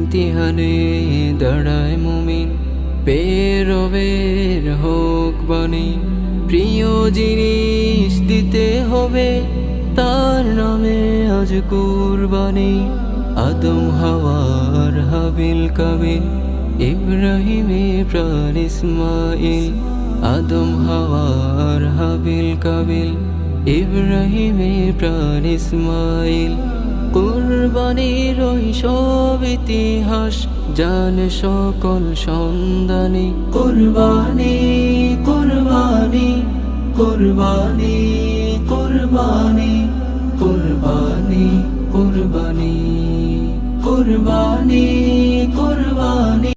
ইমতিহানে দাঁড়ায় মুমিন, বের হোক বাণী। প্রিয় জিনিস দিতে হবে, তার নামে আজ কুরবানি। আদম হাওয়ার হাবিল কাবিল, ইব্রাহিমের প্রাণ ইসমাইল। আদম হাওয়ার হাবিল কাবিল, ইব্রাহিমের প্রাণ ইসমাইল। কুরবানির ওই সব ইতিহাস জানে সকল সন্ধানী। কুরবানি কুরবানি কুরবানি কুরবানি কুরবানি কুরবানি কুরবানি কুরবানি।